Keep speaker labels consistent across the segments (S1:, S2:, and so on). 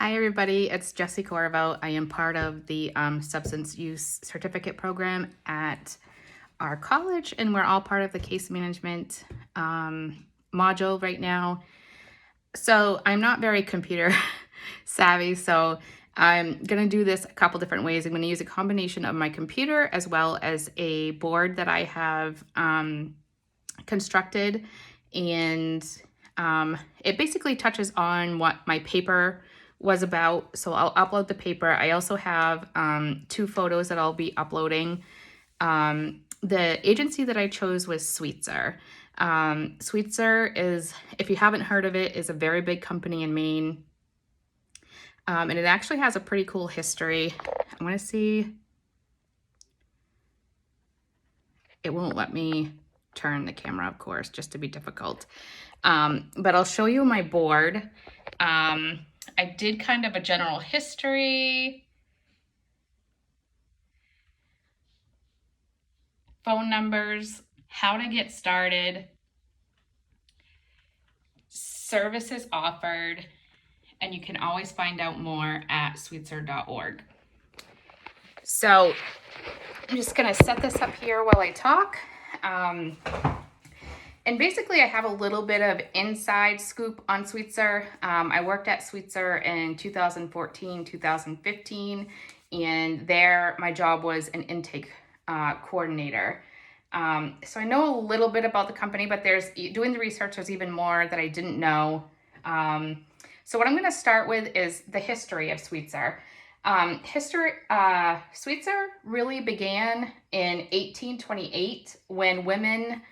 S1: Hi, everybody. It's Jessie Corvo. I am part of the substance use certificate program at our college, and we're all part of the case management module right now. So I'm not very computer savvy, so I'm going to do this a couple different ways. I'm going to use a combination of my computer as well as a board that I have constructed, and it basically touches on what my paper was about. So I'll upload the paper. I also have 2 photos that I'll be uploading. The agency that I chose was Sweetser. Sweetser is, if you haven't heard of it, is a very big company in Maine. And it actually has a pretty cool history. I want to see. It won't let me turn the camera, of course, just to be difficult. But I'll show you my board. I did kind of a general history, phone numbers, how to get started, services offered, and you can always find out more at sweetser.org. So I'm just going to set this up here while I talk. And basically, I have a little bit of inside scoop on Sweetser. I worked at Sweetser in 2014, 2015, and there my job was an intake coordinator. So I know a little bit about the company, but doing the research, there's even more that I didn't know. So what I'm going to start with is the history of Sweetser. Sweetser really began in 1828 when women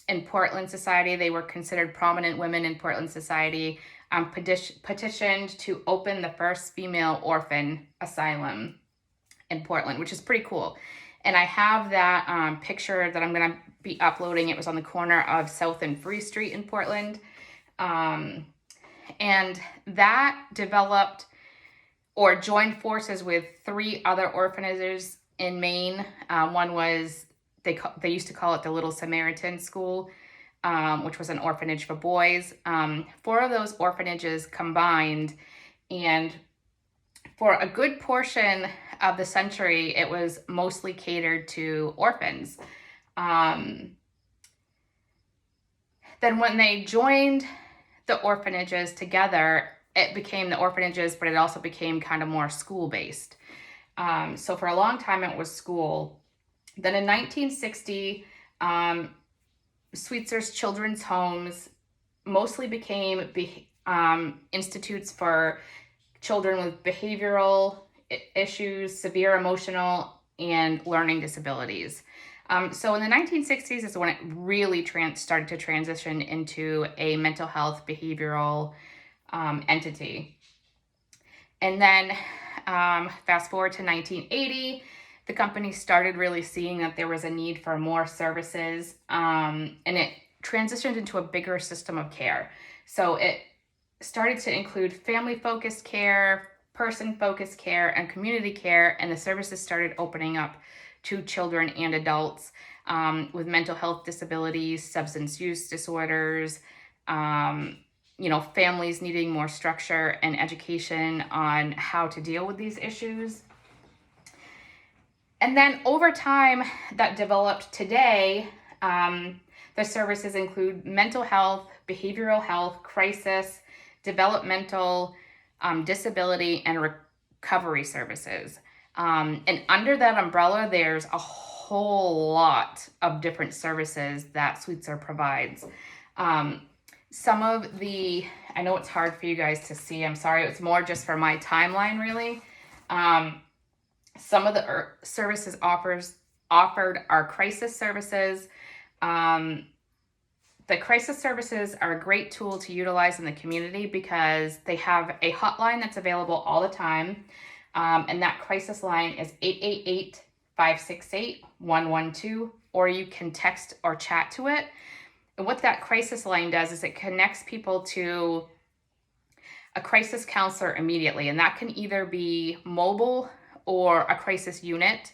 S1: in Portland society, they were considered prominent women in Portland society, petitioned to open the first female orphan asylum in Portland, which is pretty cool. And I have that picture that I'm going to be uploading. It was on the corner of South and Free Street in Portland. And that developed or joined forces with 3 other orphanages in Maine. One was, they used to call it the Little Samaritan School, which was an orphanage for boys. 4 of those orphanages combined, and for a good portion of the century, it was mostly catered to orphans. Then when they joined the orphanages together, it became the orphanages, but it also became kind of more school-based. So for a long time, it was school. Then in 1960, Sweetser's children's homes mostly became institutes for children with behavioral issues, severe emotional, and learning disabilities. So in the 1960s is when it really started to transition into a mental health behavioral entity. And then fast forward to 1980, the company started really seeing that there was a need for more services, and it transitioned into a bigger system of care. So it started to include family-focused care, person-focused care, and community care, and the services started opening up to children and adults with mental health disabilities, substance use disorders, families needing more structure and education on how to deal with these issues. And then over time, that developed today, the services include mental health, behavioral health, crisis, developmental, disability, and recovery services. And under that umbrella, there's a whole lot of different services that Sweetser provides. Some of the, I know it's hard for you guys to see, I'm sorry, it's more just for my timeline really. Some of the services offered are crisis services. The crisis services are a great tool to utilize in the community because they have a hotline that's available all the time. And that crisis line is 888-568-112, or you can text or chat to it. And what that crisis line does is it connects people to a crisis counselor immediately. And that can either be mobile or a crisis unit.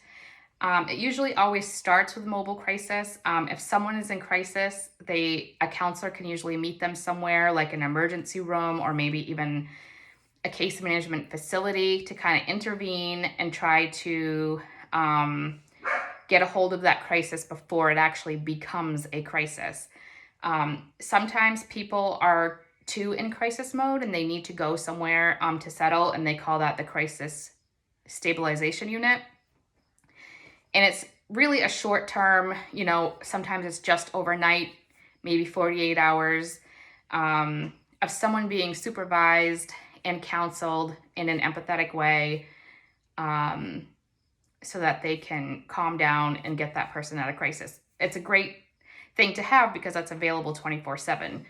S1: It usually always starts with mobile crisis. If someone is in crisis, a counselor can usually meet them somewhere like an emergency room or maybe even a case management facility to kind of intervene and try to get a hold of that crisis before it actually becomes a crisis. Sometimes people are too in crisis mode and they need to go somewhere to settle, and they call that the crisis stabilization unit. And it's really a short term, sometimes it's just overnight, maybe 48 hours of someone being supervised and counseled in an empathetic way so that they can calm down and get that person out of crisis. It's a great thing to have because that's available 24/7.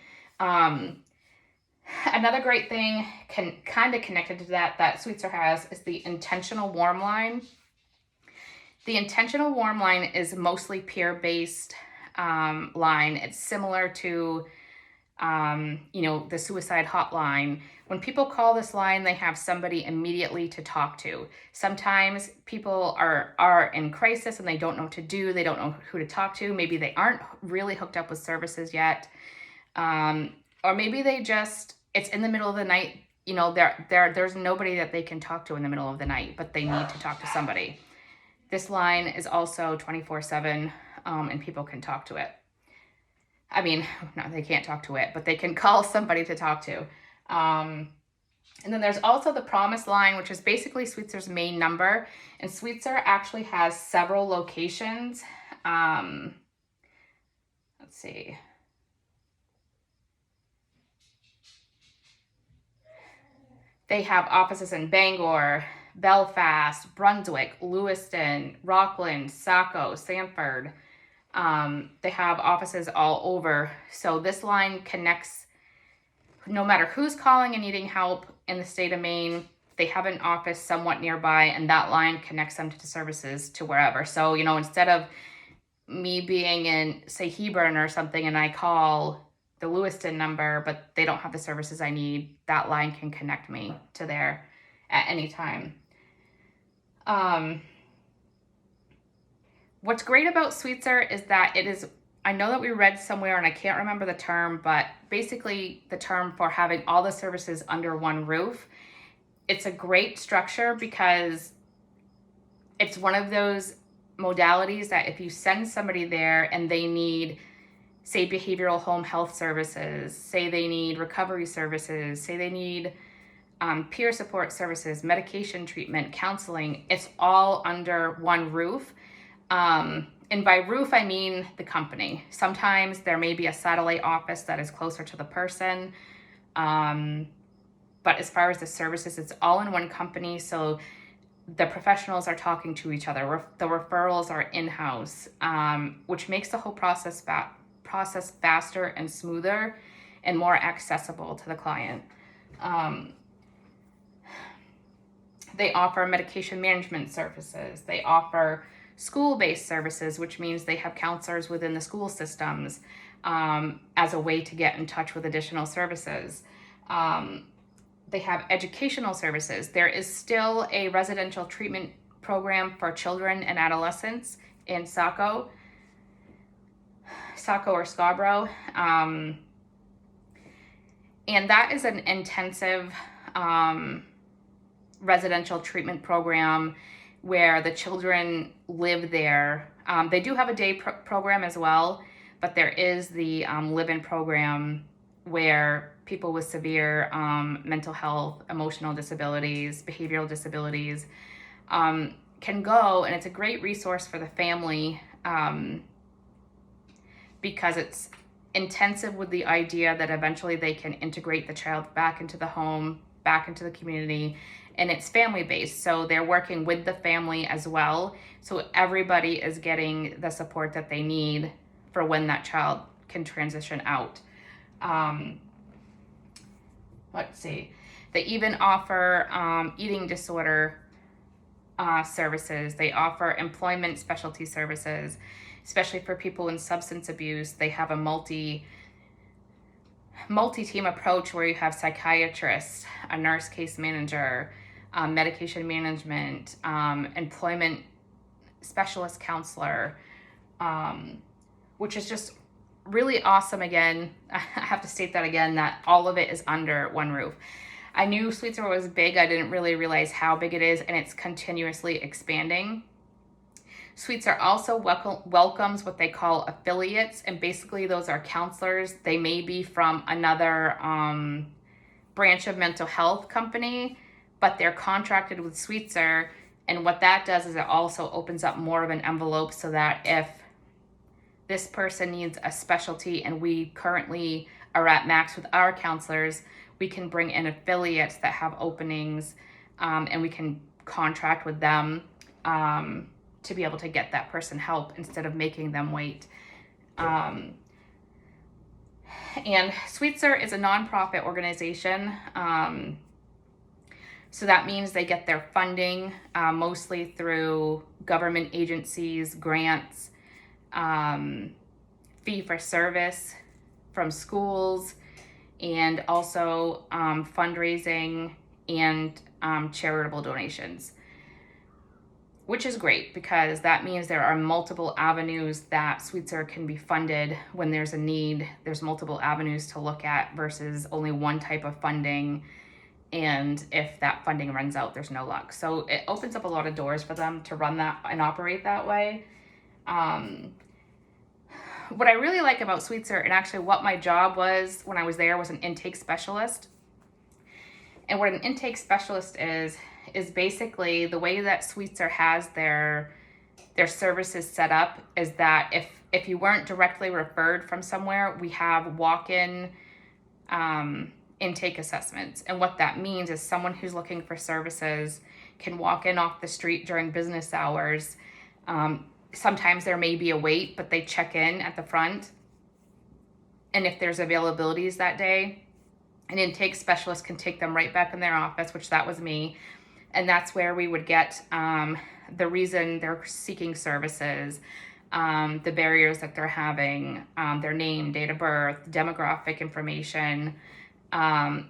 S1: Another great thing kind of connected to that Sweetser has is the intentional warm line. The intentional warm line is mostly peer-based line. It's similar to the suicide hotline. When people call this line, they have somebody immediately to talk to. Sometimes people are in crisis and they don't know what to do. They don't know who to talk to. Maybe they aren't really hooked up with services yet. Or maybe it's in the middle of the night. There's nobody that they can talk to in the middle of the night, but they need to talk to somebody. This line is also 24/7, and people can talk to it. I mean, no, they can't talk to it, but they can call somebody to talk to. And then there's also the Promise line, which is basically Sweetser's main number. And Sweetser actually has several locations. Let's see. They have offices in Bangor, Belfast, Brunswick, Lewiston, Rockland, Saco, Sanford. They have offices all over. So this line connects no matter who's calling and needing help in the state of Maine. They have an office somewhat nearby, and that line connects them to services to wherever. So, instead of me being in, say, Hebron or something, and I call the Lewiston number, but they don't have the services I need, that line can connect me to there at any time. What's great about Sweetser is that I know that we read somewhere, and I can't remember the term, but basically the term for having all the services under one roof. It's a great structure because it's one of those modalities that if you send somebody there and they need, say, behavioral home health services, say they need recovery services, say they need peer support services, medication treatment, counseling, it's all under one roof. And by roof, I mean the company. Sometimes there may be a satellite office that is closer to the person. But as far as the services, it's all in one company. So the professionals are talking to each other. The referrals are in-house, which makes the whole process faster and smoother and more accessible to the client. They offer medication management services. They offer school-based services, which means they have counselors within the school systems as a way to get in touch with additional services. They have educational services. There is still a residential treatment program for children and adolescents in Saco or Scarborough. And that is an intensive residential treatment program where the children live there. They do have a day program as well, but there is the live-in program where people with severe mental health, emotional disabilities, behavioral disabilities can go, and it's a great resource for the family because it's intensive with the idea that eventually they can integrate the child back into the home, back into the community, and it's family-based, so they're working with the family as well, so everybody is getting the support that they need for when that child can transition out. Let's see. They even offer eating disorder services. They offer employment specialty services, especially for people in substance abuse. They have a multi-team approach where you have psychiatrists, a nurse case manager, medication management, employment specialist counselor, which is just really awesome. Again, I have to state that again, that all of it is under one roof. I knew Sweetser was big. I didn't really realize how big it is, and it's continuously expanding. Sweetser also welcomes what they call affiliates, and basically those are counselors. They may be from another branch of mental health company, but they're contracted with Sweetser. And what that does is it also opens up more of an envelope so that if this person needs a specialty and we currently are at max with our counselors, we can bring in affiliates that have openings, and we can contract with them to be able to get that person help instead of making them wait. And Sweetser is a nonprofit organization. So that means they get their funding mostly through government agencies, grants, fee for service from schools, and also fundraising and charitable donations, which is great because that means there are multiple avenues that Sweetser can be funded when there's a need. There's multiple avenues to look at versus only one type of funding. And if that funding runs out, there's no luck. So it opens up a lot of doors for them to run that and operate that way. What I really like about Sweetser, and actually what my job was when I was there, was an intake specialist. And what an intake specialist is basically the way that Sweetser has their services set up is that if you weren't directly referred from somewhere, we have walk-in intake assessments. And what that means is someone who's looking for services can walk in off the street during business hours. Sometimes there may be a wait, but they check in at the front. And if there's availabilities that day, an intake specialist can take them right back in their office, which that was me. And that's where we would get the reason they're seeking services, the barriers that they're having, their name, date of birth, demographic information.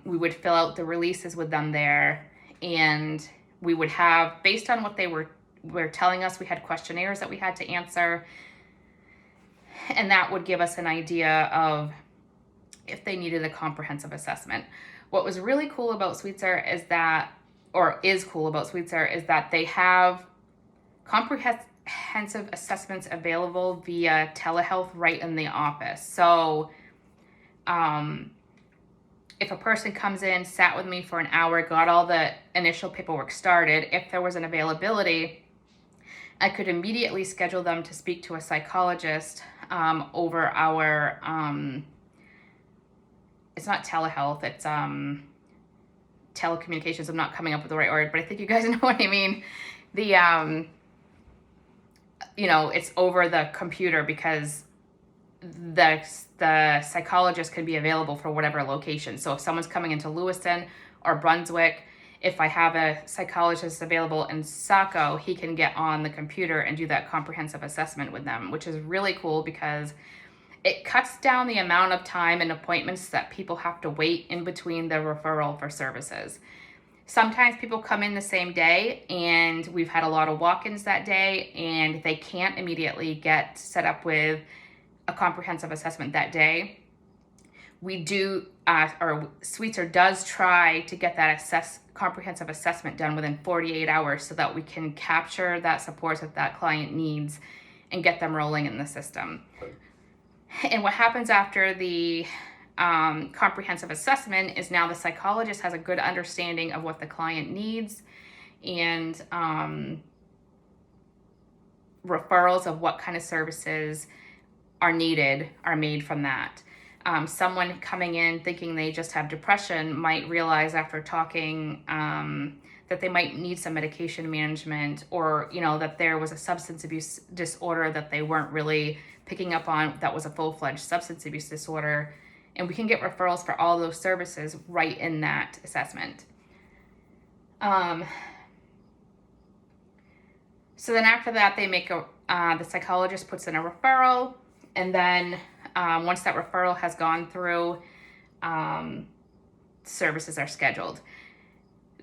S1: We would fill out the releases with them there, and we would have, based on what they were telling us, we had questionnaires that we had to answer, and that would give us an idea of if they needed a comprehensive assessment. What was really cool about Sweetser is that they have comprehensive assessments available via telehealth right in the office. So if a person comes in, sat with me for an hour, got all the initial paperwork started, if there was an availability, I could immediately schedule them to speak to a psychologist over our, it's not telehealth, it's telecommunications. I'm not coming up with the right word, but I think you guys know what I mean. The, it's over the computer because the psychologist can be available for whatever location. So if someone's coming into Lewiston or Brunswick, if I have a psychologist available in Saco, he can get on the computer and do that comprehensive assessment with them, which is really cool because it cuts down the amount of time and appointments that people have to wait in between the referral for services. Sometimes people come in the same day, and we've had a lot of walk-ins that day, and they can't immediately get set up with a comprehensive assessment that day. We do, or Sweetser does try to get that comprehensive assessment done within 48 hours so that we can capture that support that client needs and get them rolling in the system. And what happens after the comprehensive assessment is now the psychologist has a good understanding of what the client needs and referrals of what kind of services are needed are made from that. Someone coming in thinking they just have depression might realize after talking that they might need some medication management, or that there was a substance abuse disorder that they weren't really picking up on that was a full-fledged substance abuse disorder, and we can get referrals for all those services right in that assessment. So then after that, they make the psychologist puts in a referral, and then once that referral has gone through, services are scheduled.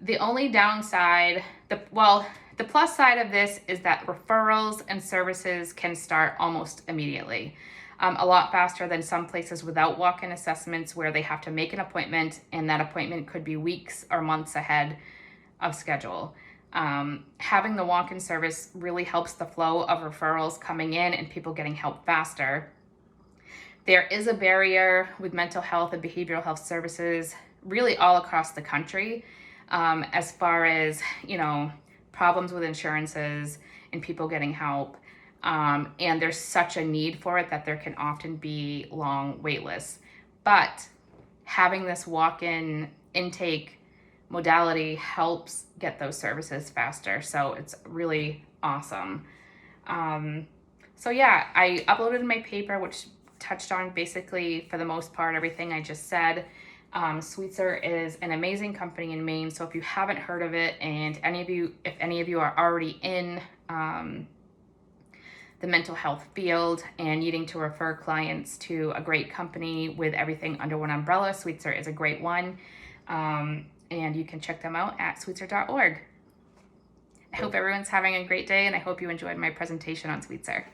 S1: The only downside, the plus side of this is that referrals and services can start almost immediately. a lot faster than some places without walk-in assessments where they have to make an appointment, and that appointment could be weeks or months ahead of schedule. Having the walk-in service really helps the flow of referrals coming in and people getting help faster. There is a barrier with mental health and behavioral health services really all across the country, as far as, problems with insurances and people getting help. And there's such a need for it that there can often be long wait lists. But having this walk-in intake modality helps get those services faster. So it's really awesome. So yeah, I uploaded my paper, which touched on basically, for the most part, everything I just said. Sweetser is an amazing company in Maine. So if you haven't heard of it, and if any of you are already in the mental health field and needing to refer clients to a great company with everything under one umbrella, Sweetser is a great one. And you can check them out at sweetser.org. I hope everyone's having a great day, and I hope you enjoyed my presentation on Sweetser.